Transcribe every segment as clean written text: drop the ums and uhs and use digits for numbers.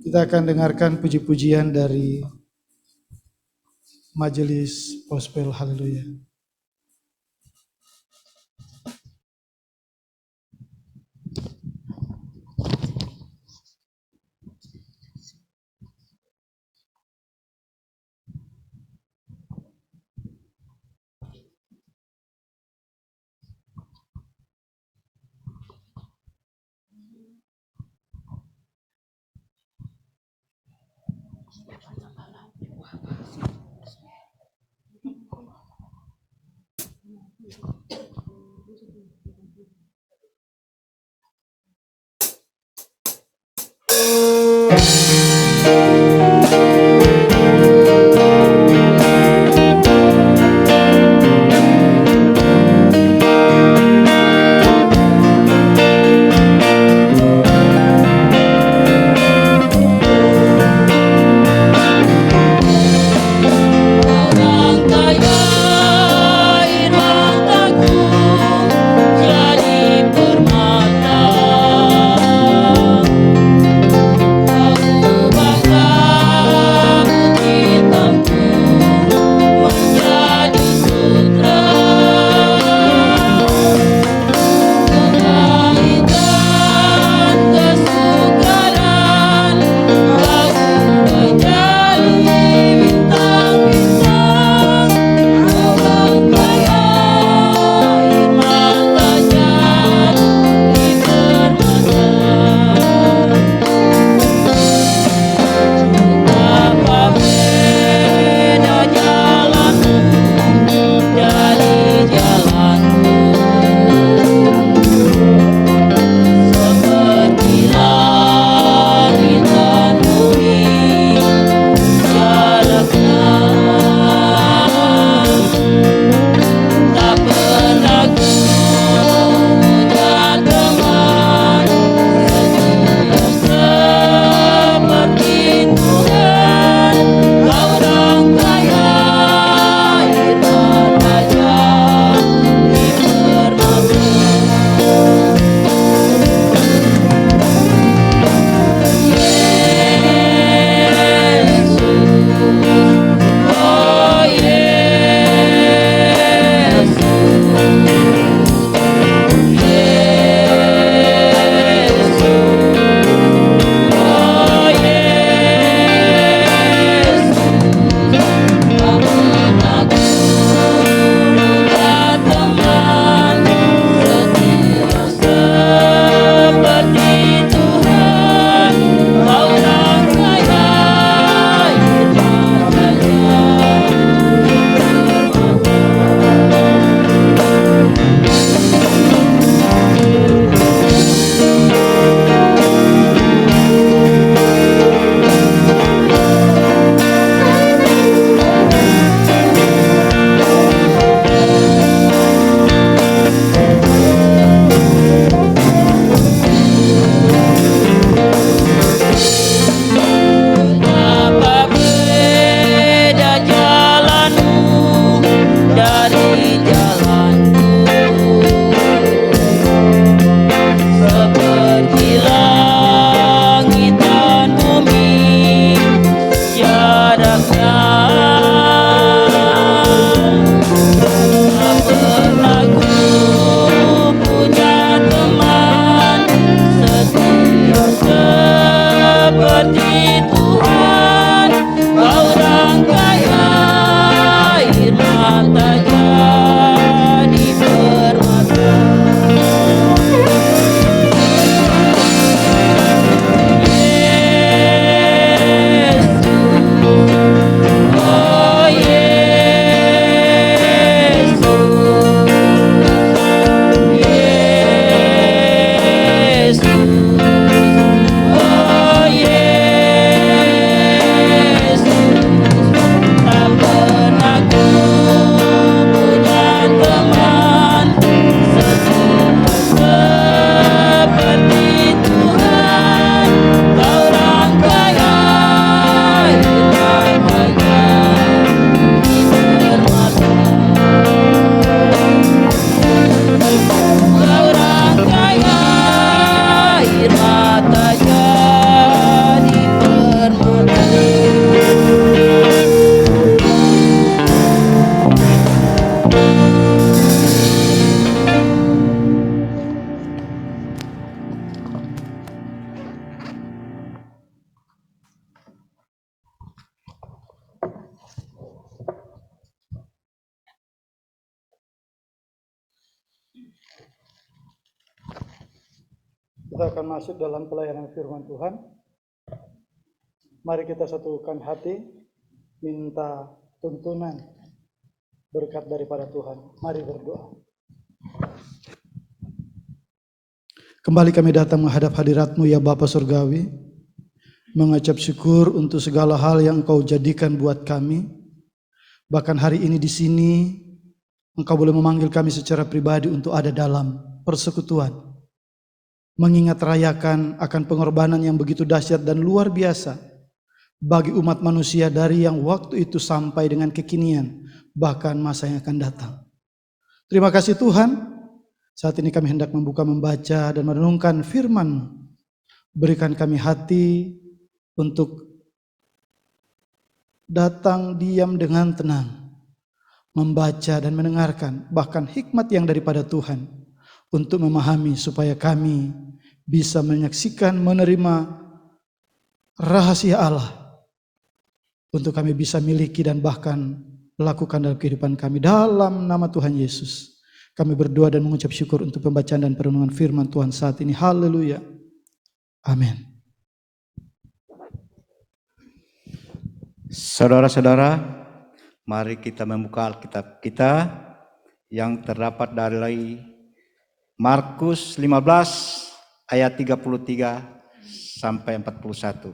Kita akan dengarkan puji-pujian dari Majelis Gospel. Haleluya. tak jadi permata. Kita akan masuk dalam pelayanan firman Tuhan. Mari kita satukan hati, minta tuntunan berkat daripada Tuhan. Mari berdoa. Kembali kami datang menghadap hadirat-Mu ya Bapa Surgawi, mengucap syukur untuk segala hal yang Engkau jadikan buat kami. Bahkan hari ini di sini Engkau boleh memanggil kami secara pribadi untuk ada dalam persekutuan, mengingat rayakan akan pengorbanan yang begitu dahsyat dan luar biasa bagi umat manusia dari yang waktu itu sampai dengan kekinian, bahkan masa yang akan datang. Terima kasih Tuhan, saat ini kami hendak membaca dan merenungkan firman-Mu. Berikan kami hati untuk datang diam dengan tenang, membaca dan mendengarkan, bahkan hikmat yang daripada Tuhan, untuk memahami supaya kami bisa menyaksikan, menerima rahasia Allah, untuk kami bisa miliki dan bahkan lakukan dalam kehidupan kami. Dalam nama Tuhan Yesus, kami berdoa dan mengucap syukur untuk pembacaan dan perenungan firman Tuhan saat ini. Haleluya. Amin. Saudara-saudara, mari kita membuka Alkitab kita yang terdapat dari Markus 15 ayat 33 sampai 41.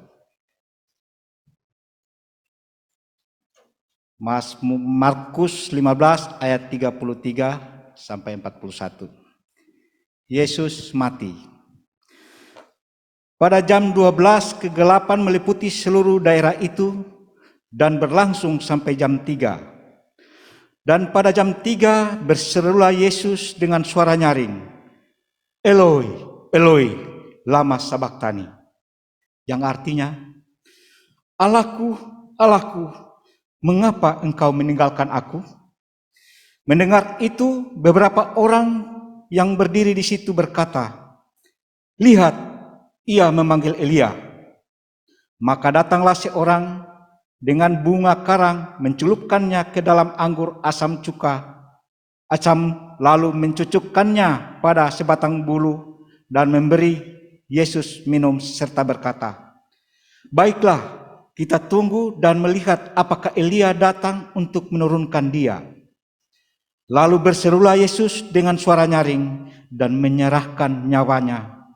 Markus 15 ayat 33 sampai 41. Yesus mati. Pada jam 12 kegelapan meliputi seluruh daerah itu dan berlangsung sampai jam 3. Dan pada jam 3 berserulah Yesus dengan suara nyaring, Eloi, Eloi, lama sabachthani, yang artinya, Allahku, Allahku, mengapa engkau meninggalkan aku? Mendengar itu, beberapa orang yang berdiri di situ berkata, lihat, ia memanggil Elia. Maka datanglah seorang dengan bunga karang, mencelupkannya ke dalam anggur asam lalu mencucukkannya pada sebatang bulu dan memberi Yesus minum serta berkata, baiklah, kita tunggu dan melihat apakah Elia datang untuk menurunkan dia. Lalu berserulah Yesus dengan suara nyaring dan menyerahkan nyawanya.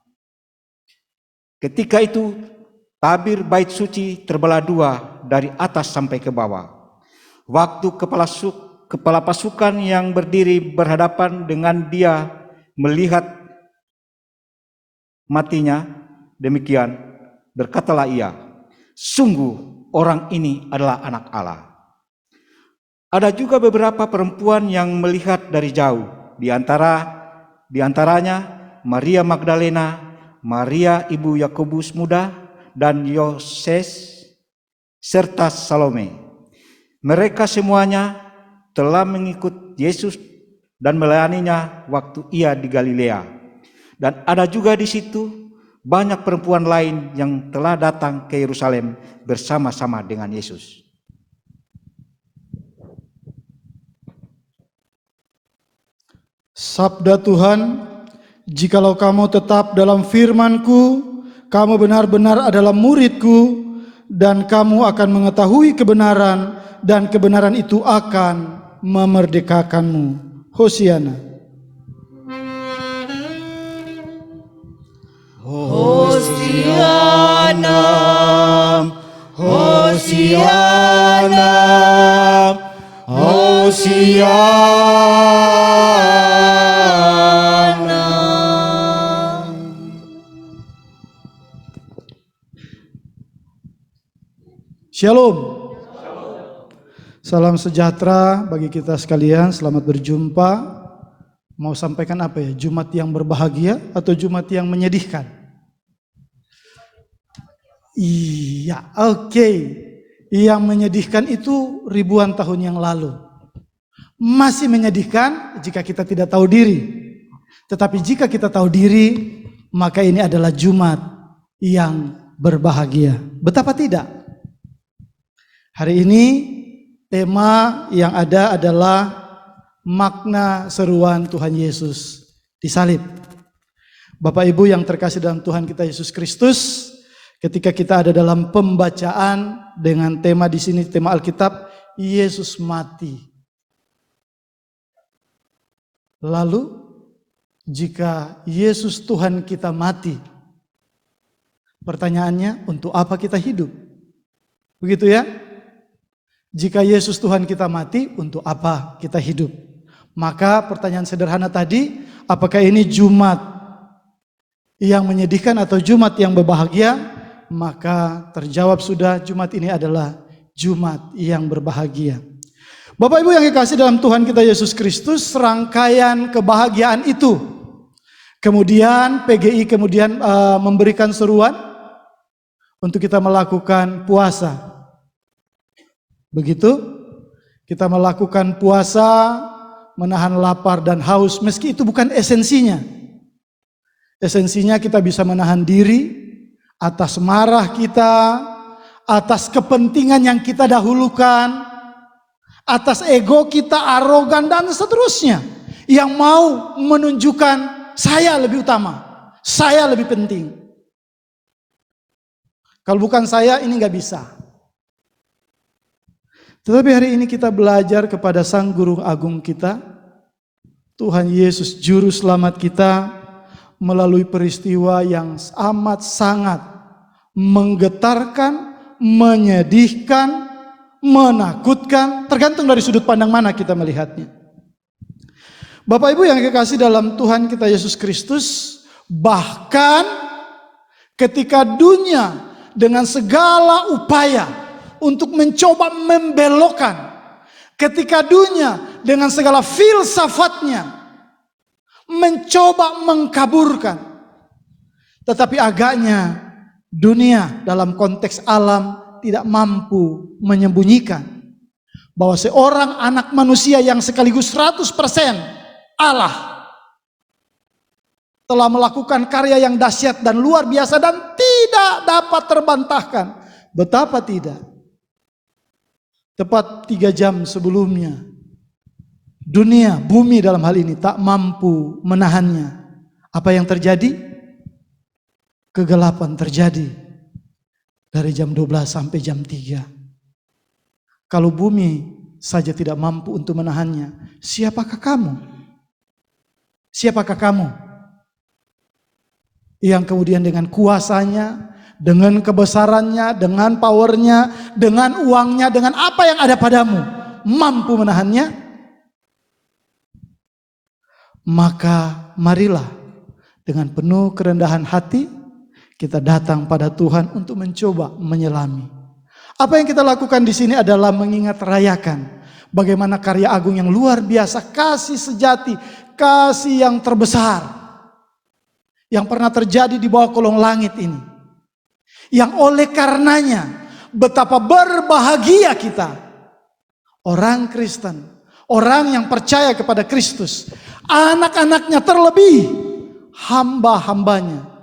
Ketika itu tabir bait suci terbelah dua dari atas sampai ke bawah. Waktu kepala pasukan yang berdiri berhadapan dengan dia melihat matinya, demikian berkatalah ia, sungguh orang ini adalah anak Allah. Ada juga beberapa perempuan yang melihat dari jauh, di antaranya Maria Magdalena, Maria ibu Yakobus muda, dan Yoses serta Salome. Mereka semuanya telah mengikut Yesus dan melayaninya waktu ia di Galilea. Dan ada juga di situ banyak perempuan lain yang telah datang ke Yerusalem bersama-sama dengan Yesus. Sabda Tuhan, jikalau kamu tetap dalam firman-Ku, kamu benar-benar adalah murid-Ku, dan kamu akan mengetahui kebenaran, dan kebenaran itu akan memerdekakanmu. Hosiana. Hosiana, Hosiana, Hosiana. Shalom. Salam sejahtera bagi kita sekalian. Selamat berjumpa. Mau sampaikan apa ya? Jumat yang berbahagia atau Jumat yang menyedihkan? Iya, oke. Yang menyedihkan itu ribuan tahun yang lalu. Masih menyedihkan jika kita tidak tahu diri. Tetapi jika kita tahu diri, maka ini adalah Jumat yang berbahagia. Betapa tidak? Hari ini tema yang ada adalah makna seruan Tuhan Yesus di salib. Bapak Ibu yang terkasih dalam Tuhan kita Yesus Kristus, ketika kita ada dalam pembacaan dengan tema di sini, tema Alkitab, Yesus mati. Lalu, jika Yesus Tuhan kita mati, pertanyaannya, untuk apa kita hidup? Begitu ya? Jika Yesus Tuhan kita mati, untuk apa kita hidup? Maka pertanyaan sederhana tadi, apakah ini Jumat yang menyedihkan atau Jumat yang berbahagia? Maka terjawab sudah, Jumat ini adalah Jumat yang berbahagia. Bapak Ibu yang dikasihi dalam Tuhan kita Yesus Kristus, rangkaian kebahagiaan itu. Kemudian PGI memberikan seruan untuk kita melakukan puasa. Begitu, kita melakukan puasa, menahan lapar dan haus, meski itu bukan esensinya. Esensinya kita bisa menahan diri atas marah kita, atas kepentingan yang kita dahulukan, atas ego kita arogan dan seterusnya, yang mau menunjukkan saya lebih utama, saya lebih penting. Kalau bukan saya, ini gak bisa. Tetapi hari ini kita belajar kepada Sang Guru Agung kita, Tuhan Yesus Juru Selamat kita, melalui peristiwa yang amat sangat menggetarkan, menyedihkan, menakutkan, tergantung dari sudut pandang mana kita melihatnya. Bapak Ibu yang dikasihi dalam Tuhan kita Yesus Kristus, bahkan ketika dunia dengan segala upaya untuk mencoba membelokkan, ketika dunia dengan segala filsafatnya mencoba mengkaburkan, tetapi agaknya dunia dalam konteks alam tidak mampu menyembunyikan bahwa seorang anak manusia yang sekaligus 100% Allah telah melakukan karya yang dahsyat dan luar biasa dan tidak dapat terbantahkan. Betapa tidak? Tepat 3 jam sebelumnya, dunia, bumi dalam hal ini tak mampu menahannya. Apa yang terjadi? Kegelapan terjadi dari jam 12 sampai jam 3. Kalau bumi saja tidak mampu untuk menahannya, siapakah kamu? Siapakah kamu? Yang kemudian dengan kuasanya, dengan kebesarannya, dengan powernya, dengan uangnya, dengan apa yang ada padamu, mampu menahannya? Maka marilah dengan penuh kerendahan hati kita datang pada Tuhan untuk mencoba menyelami. Apa yang kita lakukan di sini adalah mengingat rayakan bagaimana karya agung yang luar biasa, kasih sejati, kasih yang terbesar yang pernah terjadi di bawah kolong langit ini. Yang oleh karenanya betapa berbahagia kita, orang Kristen, orang yang percaya kepada Kristus, anak-anaknya terlebih hamba-hambanya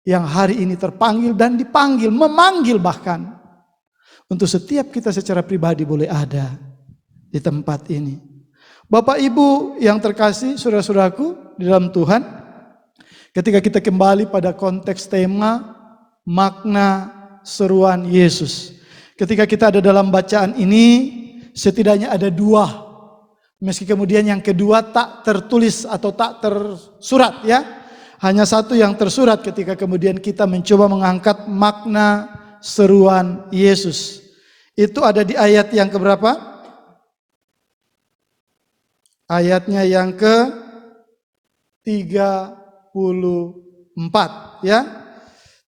yang hari ini terpanggil dan dipanggil, memanggil bahkan untuk setiap kita secara pribadi boleh ada di tempat ini. Bapak Ibu yang terkasih, saudara-saudaraku di dalam Tuhan, ketika kita kembali pada konteks tema makna seruan Yesus, ketika kita ada dalam bacaan ini, setidaknya ada 2. Meski kemudian yang kedua tak tertulis atau tak tersurat ya. Hanya satu yang tersurat ketika kemudian kita mencoba mengangkat makna seruan Yesus. Itu ada di ayat yang keberapa? Ayatnya yang ke-34 ya.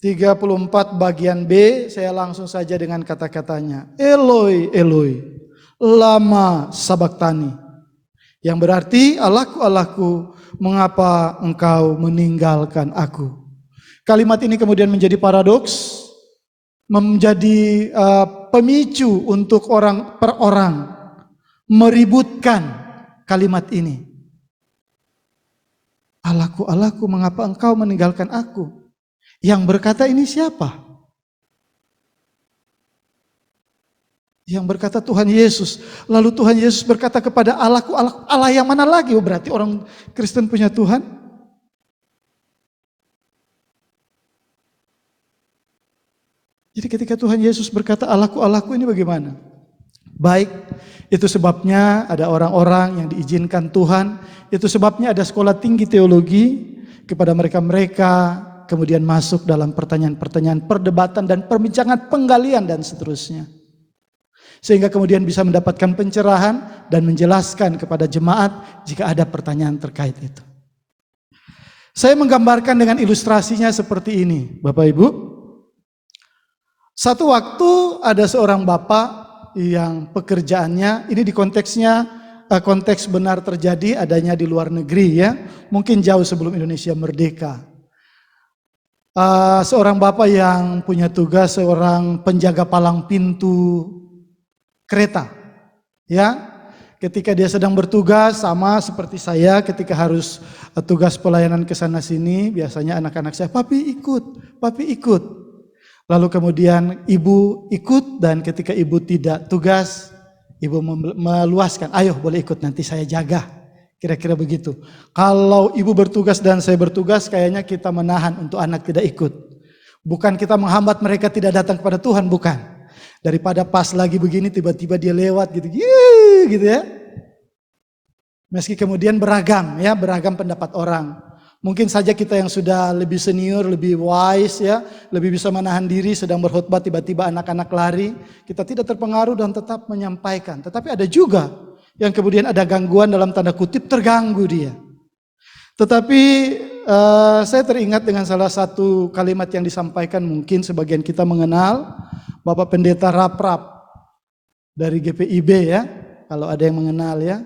34 bagian B, saya langsung saja dengan kata-katanya. Eloi, Eloi, lama sabachthani. Yang berarti, Allahku, Allahku, mengapa engkau meninggalkan aku? Kalimat ini kemudian menjadi paradoks. menjadi pemicu untuk orang per orang meributkan kalimat ini. Allahku, Allahku, mengapa engkau meninggalkan aku? Yang berkata ini siapa? Yang berkata Tuhan Yesus. Lalu Tuhan Yesus berkata kepada Allahku, Allah, Allah yang mana lagi? Oh, berarti orang Kristen punya Tuhan? Jadi ketika Tuhan Yesus berkata Allahku, Allahku, ini bagaimana? Baik, itu sebabnya ada orang-orang yang diizinkan Tuhan. Itu sebabnya ada sekolah tinggi teologi kepada mereka-mereka kemudian masuk dalam pertanyaan-pertanyaan, perdebatan dan perbincangan, penggalian dan seterusnya. Sehingga kemudian bisa mendapatkan pencerahan dan menjelaskan kepada jemaat jika ada pertanyaan terkait itu. Saya menggambarkan dengan ilustrasinya seperti ini, Bapak Ibu. Satu waktu ada seorang bapak yang pekerjaannya, ini di konteksnya, konteks benar terjadi adanya di luar negeri ya, mungkin jauh sebelum Indonesia merdeka. Seorang bapak yang punya tugas seorang penjaga palang pintu kereta, ya. Ketika dia sedang bertugas, sama seperti saya ketika harus tugas pelayanan ke sana sini, biasanya anak-anak saya, papi ikut. Lalu kemudian ibu ikut, dan ketika ibu tidak tugas, ibu meluaskan, ayo boleh ikut, nanti saya jaga. Kira-kira begitu. Kalau ibu bertugas dan saya bertugas, kayaknya kita menahan untuk anak tidak ikut. Bukan kita menghambat mereka tidak datang kepada Tuhan, bukan. Daripada pas lagi begini tiba-tiba dia lewat gitu ya. Meski kemudian beragam pendapat orang. Mungkin saja kita yang sudah lebih senior, lebih wise ya, lebih bisa menahan diri sedang berkhotbah tiba-tiba anak-anak lari, kita tidak terpengaruh dan tetap menyampaikan. Tetapi ada juga yang kemudian ada gangguan dalam tanda kutip, terganggu dia. Tetapi saya teringat dengan salah satu kalimat yang disampaikan, mungkin sebagian kita mengenal, Bapak Pendeta Raprap dari GPIB ya, kalau ada yang mengenal ya.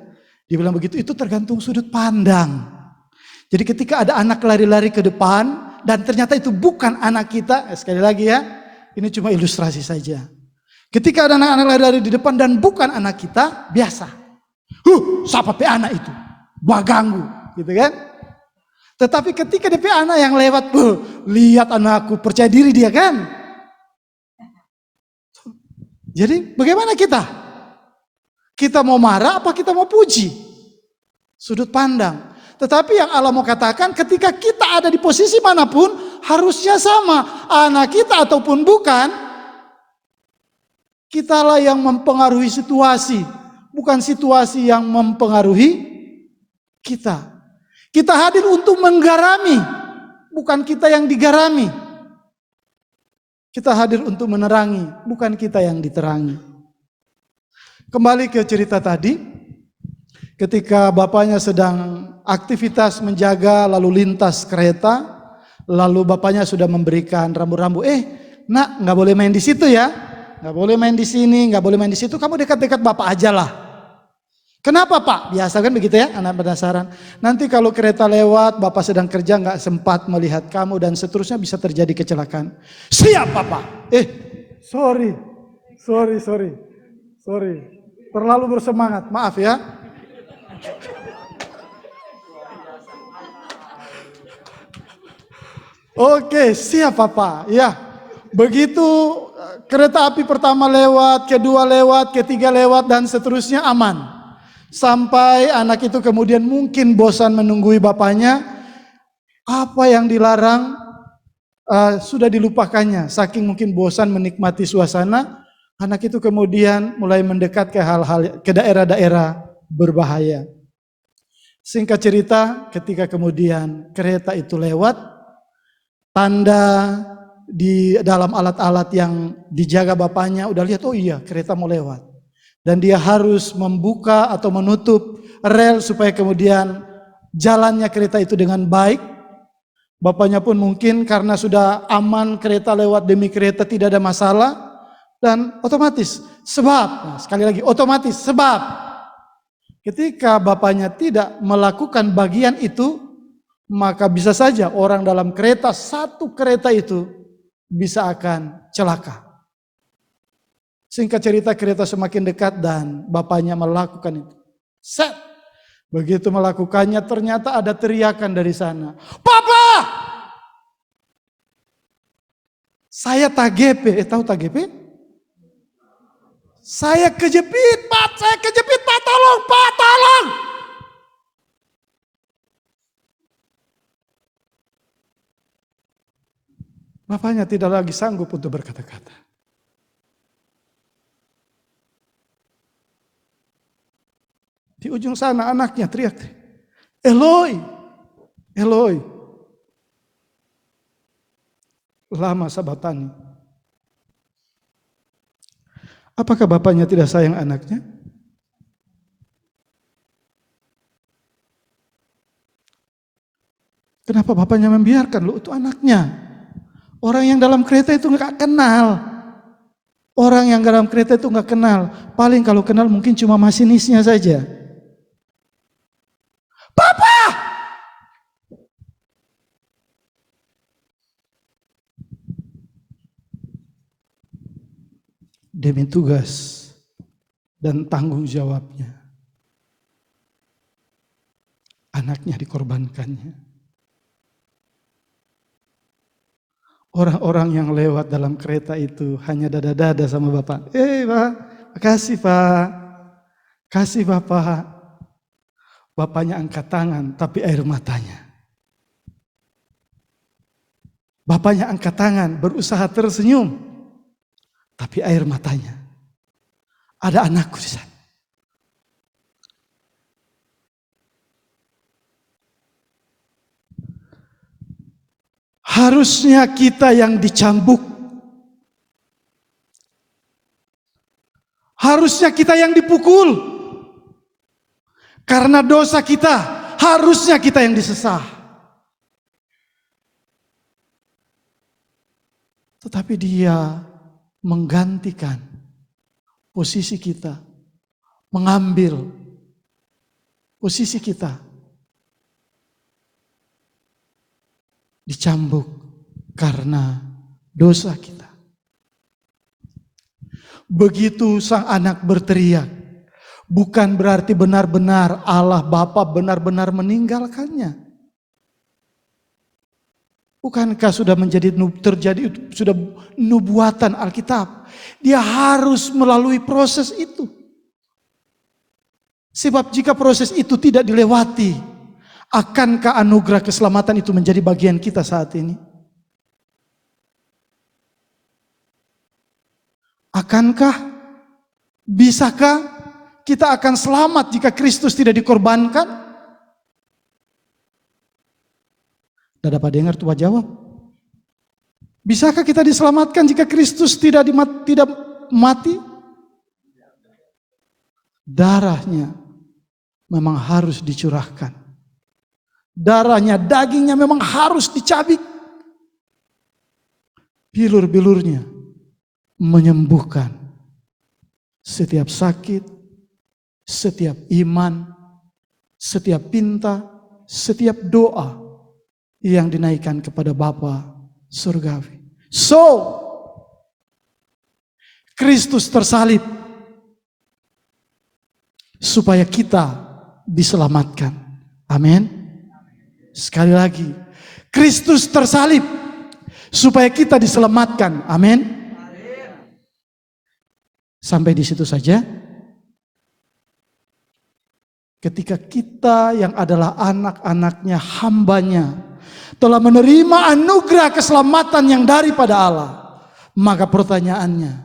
Dia bilang begitu, itu tergantung sudut pandang. Jadi ketika ada anak lari-lari ke depan dan ternyata itu bukan anak kita, sekali lagi ya, ini cuma ilustrasi saja. Ketika ada anak-anak lari-lari di depan dan bukan anak kita, biasa. Siapa pe anak itu? Baganggu, gitu kan? Tetapi ketika DP anak yang lewat, lihat anakku, percaya diri dia kan? Jadi bagaimana kita? Kita mau marah apa kita mau puji? Sudut pandang. Tetapi yang Allah mau katakan, ketika kita ada di posisi manapun, harusnya sama. Anak kita ataupun bukan, kitalah yang mempengaruhi situasi. Bukan situasi yang mempengaruhi kita. Kita hadir untuk menggarami, bukan kita yang digarami. Kita hadir untuk menerangi, bukan kita yang diterangi. Kembali ke cerita tadi, ketika bapaknya sedang aktivitas menjaga lalu lintas kereta, lalu bapaknya sudah memberikan rambu-rambu, nak nggak boleh main di situ ya, nggak boleh main di sini, nggak boleh main di situ, kamu dekat-dekat bapak aja lah. Kenapa Pak? Biasa kan begitu ya, anak penasaran. Nanti kalau kereta lewat, bapak sedang kerja nggak sempat melihat kamu dan seterusnya, bisa terjadi kecelakaan. Siap Bapak. Sorry. Terlalu bersemangat, maaf ya. Oke, siap Bapak. Ya, begitu kereta api pertama lewat, kedua lewat, ketiga lewat dan seterusnya aman. Sampai anak itu kemudian mungkin bosan menunggui bapaknya, apa yang dilarang sudah dilupakannya. Saking mungkin bosan menikmati suasana, anak itu kemudian mulai mendekat ke daerah-daerah berbahaya. Singkat cerita, ketika kemudian kereta itu lewat, tanda di dalam alat-alat yang dijaga bapaknya udah lihat, oh iya kereta mau lewat. Dan dia harus membuka atau menutup rel supaya kemudian jalannya kereta itu dengan baik. Bapaknya pun mungkin karena sudah aman kereta lewat demi kereta tidak ada masalah. Dan otomatis sebab, sekali lagi otomatis sebab ketika bapaknya tidak melakukan bagian itu, maka bisa saja orang dalam kereta, satu kereta itu bisa akan celaka. Singkat cerita, kereta semakin dekat dan bapaknya melakukan itu. Set. Begitu melakukannya, ternyata ada teriakan dari sana. Papa! Saya TGP, tahu TGP? Saya kejepit, Pak, tolong, Pak, tolong. Bapaknya tidak lagi sanggup untuk berkata-kata. Di ujung sana anaknya teriak, Eloi, Eloi. Lama sabatani. Apakah bapaknya tidak sayang anaknya? Kenapa bapaknya membiarkan lo itu anaknya? Orang yang dalam kereta itu nggak kenal. Orang yang dalam kereta itu nggak kenal. Paling kalau kenal mungkin cuma masinisnya saja. Papa! Demi tugas dan tanggung jawabnya, anaknya dikorbankannya. Orang-orang yang lewat dalam kereta itu hanya dada-dada sama bapak. Pak, makasih Pak, kasih Bapak. Bapaknya angkat tangan tapi air matanya. Bapaknya angkat tangan berusaha tersenyum tapi air matanya. Ada anakku di sana. Harusnya kita yang dicambuk. Harusnya kita yang dipukul. Karena dosa kita, harusnya kita yang disesah. Tetapi Dia menggantikan posisi kita, mengambil posisi kita. Dicambuk karena dosa kita. Begitu sang anak berteriak, bukan berarti benar-benar Allah Bapa benar-benar meninggalkannya. Bukankah sudah terjadi sudah nubuatan Alkitab? Dia harus melalui proses itu. Sebab jika proses itu tidak dilewati, akankah anugerah keselamatan itu menjadi bagian kita saat ini? Akankah, bisakah kita akan selamat jika Kristus tidak dikorbankan? Tidak dapat dengar tuh jawab. Bisakah kita diselamatkan jika Kristus tidak mati? Darahnya memang harus dicurahkan. Darahnya, dagingnya memang harus dicabik. Bilur-bilurnya menyembuhkan setiap sakit, setiap iman, setiap pinta, setiap doa yang dinaikkan kepada Bapa surgawi. So, Kristus tersalib supaya kita diselamatkan. Amin. Sekali lagi, Kristus tersalib supaya kita diselamatkan. Amin. Sampai di situ saja. Ketika kita yang adalah anak-anaknya, hambanya, telah menerima anugerah keselamatan yang daripada Allah, maka pertanyaannya,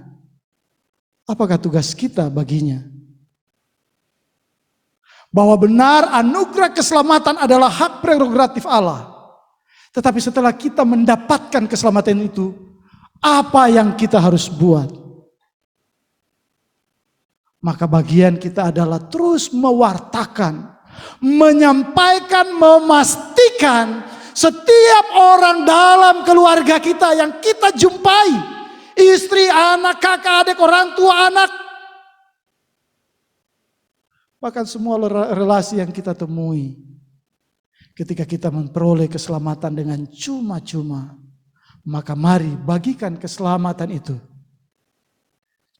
apakah tugas kita baginya? Bahwa benar anugerah keselamatan adalah hak prerogatif Allah. Tetapi setelah kita mendapatkan keselamatan itu, apa yang kita harus buat? Maka bagian kita adalah terus mewartakan, menyampaikan, memastikan setiap orang dalam keluarga kita yang kita jumpai, istri, anak, kakak, adik, orang tua, anak, bahkan semua relasi yang kita temui, ketika kita memperoleh keselamatan dengan cuma-cuma, maka mari bagikan keselamatan itu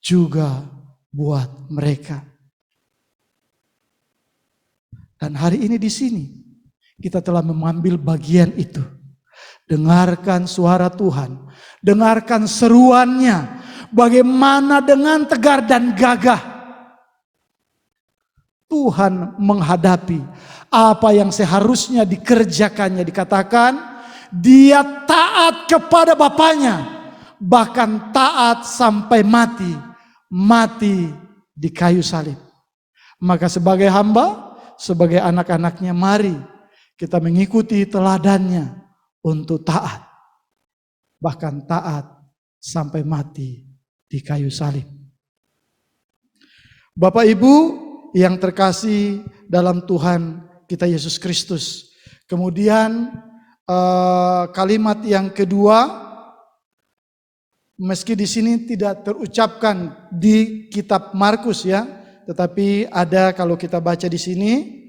juga buat mereka. Dan hari ini di sini kita telah mengambil bagian itu. Dengarkan suara Tuhan, dengarkan seruannya, bagaimana dengan tegar dan gagah Tuhan menghadapi apa yang seharusnya dikerjakannya. Dikatakan dia taat kepada Bapaknya, bahkan taat sampai mati, mati di kayu salib. Maka sebagai hamba, sebagai anak-anaknya, mari kita mengikuti teladannya untuk taat, bahkan taat sampai mati di kayu salib. Bapak Ibu yang terkasih dalam Tuhan kita Yesus Kristus. Kemudian kalimat yang kedua, meski di sini tidak terucapkan di kitab Markus ya, tetapi ada kalau kita baca di sini,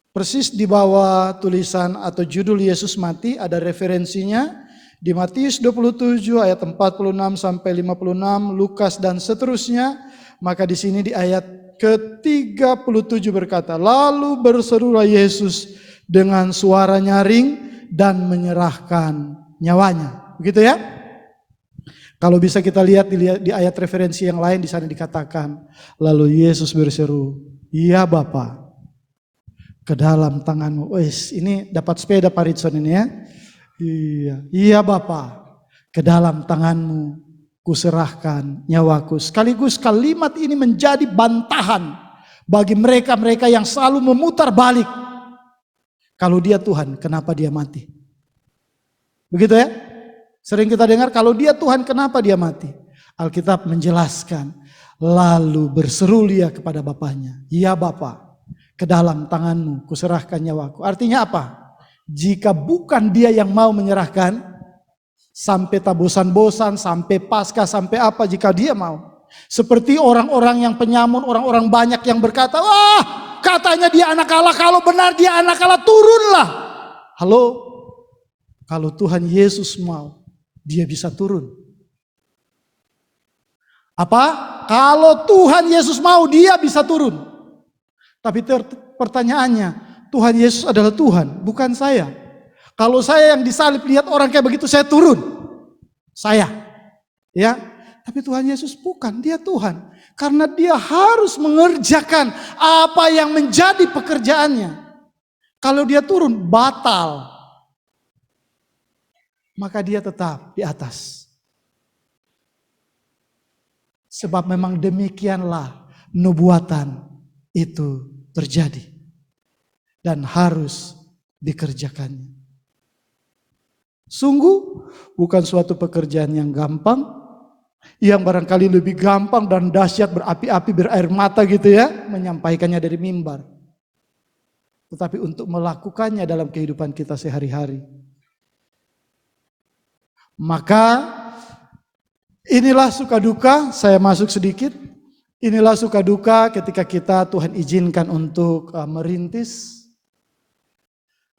persis di bawah tulisan atau judul Yesus mati ada referensinya di Matius 27 ayat 46 sampai 56, Lukas dan seterusnya. Maka di sini di ayat ke-37 berkata, lalu berserulah Yesus dengan suara nyaring dan menyerahkan nyawanya. Begitu ya? Kalau bisa kita lihat di ayat referensi yang lain, di sana dikatakan, lalu Yesus berseru, "Ya Bapa, ke dalam tanganmu." Wes, ini dapat sepeda Pak Ritson ini ya. Iya Bapa, ke dalam tanganmu kuserahkan nyawaku. Sekaligus kalimat ini menjadi bantahan bagi mereka-mereka yang selalu memutar balik. Kalau dia Tuhan, kenapa dia mati? Begitu ya? Sering kita dengar, kalau dia Tuhan, kenapa dia mati? Alkitab menjelaskan, lalu berseru dia kepada Bapaknya, "Ya Bapa, ke dalam tanganmu kuserahkan nyawaku." Artinya apa? Jika bukan dia yang mau menyerahkan, sampai tak bosan-bosan, sampai pasca, sampai apa, jika dia mau. Seperti orang-orang yang penyamun, orang-orang banyak yang berkata, wah katanya dia anak Allah, kalau benar dia anak Allah, turunlah. Halo, kalau Tuhan Yesus mau, dia bisa turun. Apa? Kalau Tuhan Yesus mau, dia bisa turun. Tapi pertanyaannya, Tuhan Yesus adalah Tuhan, bukan saya. Kalau saya yang disalib, lihat orang kayak begitu, saya turun. Saya. Ya. Tapi Tuhan Yesus bukan, dia Tuhan. Karena dia harus mengerjakan apa yang menjadi pekerjaannya. Kalau dia turun, batal. Maka dia tetap di atas. Sebab memang demikianlah nubuatan itu terjadi. Dan harus dikerjakannya. Sungguh bukan suatu pekerjaan yang gampang, yang barangkali lebih gampang dan dahsyat, berapi-api, berair mata gitu ya, menyampaikannya dari mimbar. Tetapi untuk melakukannya dalam kehidupan kita sehari-hari. Maka inilah suka duka, saya masuk sedikit. Inilah suka duka ketika kita Tuhan izinkan untuk merintis.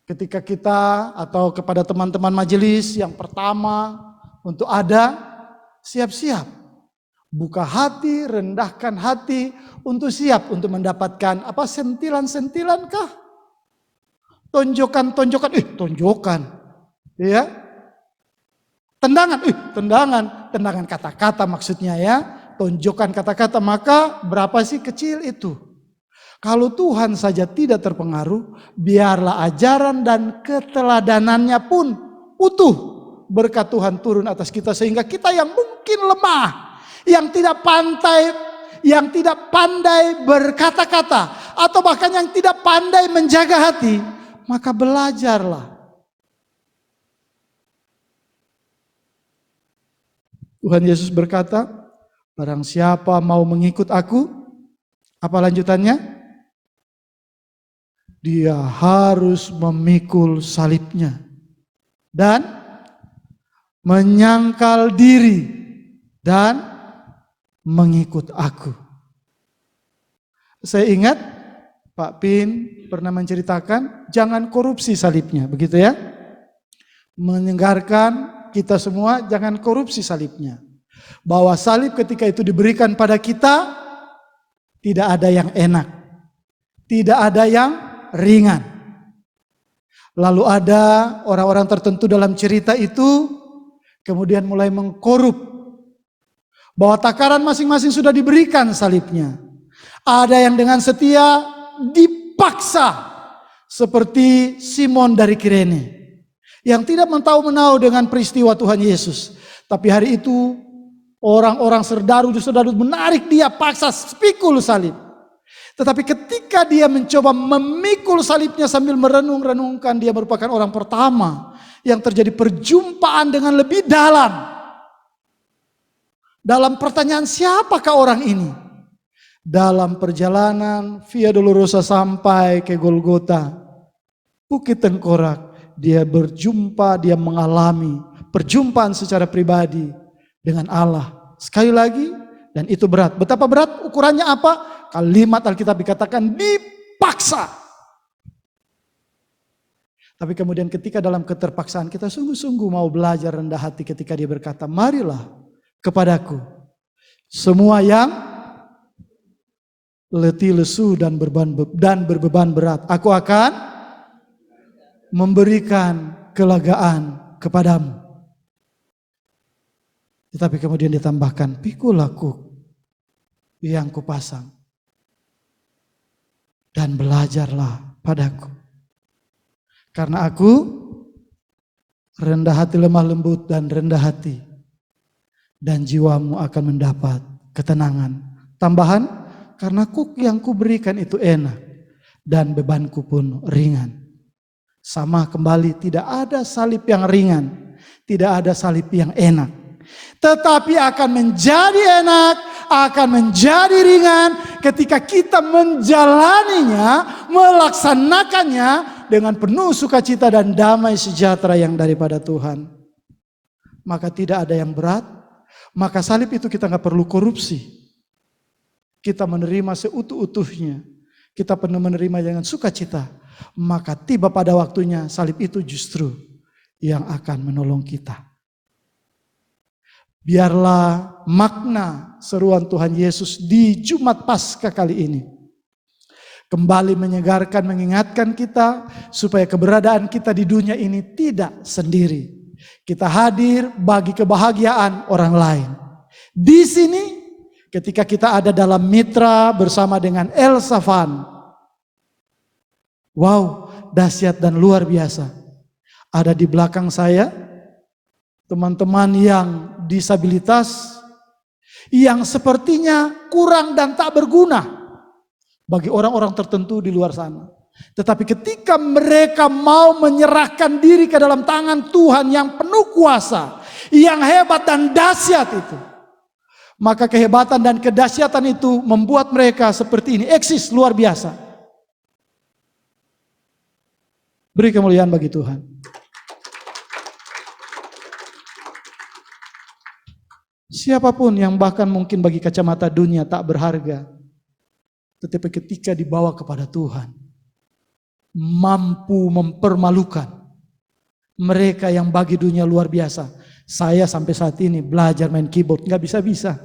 Ketika kita atau kepada teman-teman majelis yang pertama untuk ada, siap-siap. Buka hati, rendahkan hati untuk siap untuk mendapatkan apa, sentilan-sentilan kah? Tonjokan-tonjokan, tonjokan. Ya. Tendangan kata-kata maksudnya ya. Tonjokan kata-kata, maka berapa sih kecil itu? Kalau Tuhan saja tidak terpengaruh, biarlah ajaran dan keteladanannya pun utuh. Berkat Tuhan turun atas kita sehingga kita yang mungkin lemah, yang tidak pandai berkata-kata, atau bahkan yang tidak pandai menjaga hati, maka belajarlah. Tuhan Yesus berkata, barang siapa mau mengikut aku, apa lanjutannya? Dia harus memikul salibnya dan menyangkal diri dan mengikut aku. Saya ingat Pak Pin pernah menceritakan, jangan korupsi salibnya, begitu ya. Mendengarkan kita semua, jangan korupsi salibnya. Bahwa salib ketika itu diberikan pada kita, tidak ada yang enak, tidak ada yang ringan. Lalu ada orang-orang tertentu dalam cerita itu kemudian mulai mengkorup bahwa takaran masing-masing sudah diberikan salibnya. Ada yang dengan setia dipaksa seperti Simon dari Kirene yang tidak tahu-menahu dengan peristiwa Tuhan Yesus. Tapi hari itu orang-orang serdaru menarik dia, paksa pikul salib. Tetapi ketika dia mencoba memikul salibnya sambil merenung-renungkan, dia merupakan orang pertama yang terjadi perjumpaan dengan lebih dalam. Dalam pertanyaan siapakah orang ini? Dalam perjalanan Via Dolorosa sampai ke Golgota, Bukit Tengkorak, dia berjumpa, dia mengalami perjumpaan secara pribadi dengan Allah. Sekali lagi, dan itu berat. Betapa berat? Ukurannya apa? Kalimat Alkitab dikatakan dipaksa. Tapi kemudian ketika dalam keterpaksaan kita sungguh-sungguh mau belajar rendah hati ketika dia berkata, marilah kepadaku semua yang letih, lesu dan berbeban berat. Aku akan memberikan kelegaan kepadamu. Tetapi kemudian ditambahkan, pikul aku yang kupasang dan belajarlah padaku. Karena aku rendah hati, lemah lembut dan rendah hati, dan jiwamu akan mendapat ketenangan. Tambahan, karena kuk yang kuberikan itu enak dan bebanku pun ringan. Sama kembali, tidak ada salib yang ringan, tidak ada salib yang enak. Tetapi akan menjadi enak, akan menjadi ringan ketika kita menjalaninya, melaksanakannya dengan penuh sukacita dan damai sejahtera yang daripada Tuhan. Maka tidak ada yang berat, maka salib itu kita nggak perlu korupsi. Kita menerima seutuh-utuhnya, kita penuh menerima dengan sukacita. Maka tiba pada waktunya salib itu justru yang akan menolong kita. Biarlah makna seruan Tuhan Yesus di Jumat Paskah kali ini kembali menyegarkan, mengingatkan kita supaya keberadaan kita di dunia ini tidak sendiri. Kita hadir bagi kebahagiaan orang lain. Di sini ketika kita ada dalam mitra bersama dengan El Safan, wow, dahsyat dan luar biasa. Ada di belakang saya teman-teman yang disabilitas yang sepertinya kurang dan tak berguna bagi orang-orang tertentu di luar sana. Tetapi ketika mereka mau menyerahkan diri ke dalam tangan Tuhan yang penuh kuasa, yang hebat dan dahsyat itu, maka kehebatan dan kedahsyatan itu membuat mereka seperti ini, eksis luar biasa. Beri kemuliaan bagi Tuhan. Siapapun yang bahkan mungkin bagi kacamata dunia tak berharga, tetapi ketika dibawa kepada Tuhan, mampu mempermalukan mereka yang bagi dunia luar biasa. Saya sampai saat ini belajar main keyboard, nggak bisa-bisa.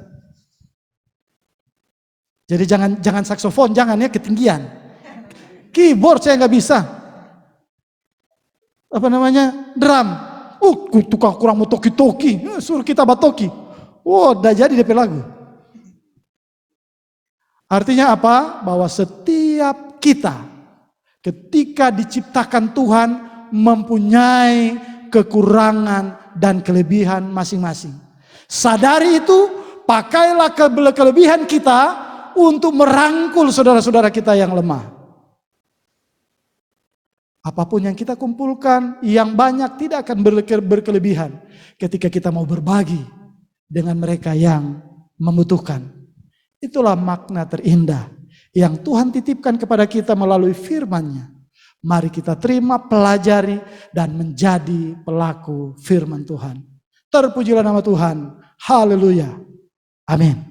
Jadi jangan saksofon, jangan ya, ketinggian. Keyboard saya nggak bisa. Apa namanya? Drum. Tukang kurang mau toki-toki, suruh kita batoki. Udah jadi DP lagu. Artinya apa? Bahwa setiap kita ketika diciptakan Tuhan mempunyai kekurangan dan kelebihan masing-masing. Sadari itu, pakailah kelebihan kita untuk merangkul saudara-saudara kita yang lemah. Apapun yang kita kumpulkan, yang banyak tidak akan berkelebihan ketika kita mau berbagi dengan mereka yang membutuhkan. Itulah makna terindah yang Tuhan titipkan kepada kita melalui firman-Nya. Mari kita terima, pelajari, dan menjadi pelaku firman Tuhan. Terpujilah nama Tuhan. Haleluya. Amin.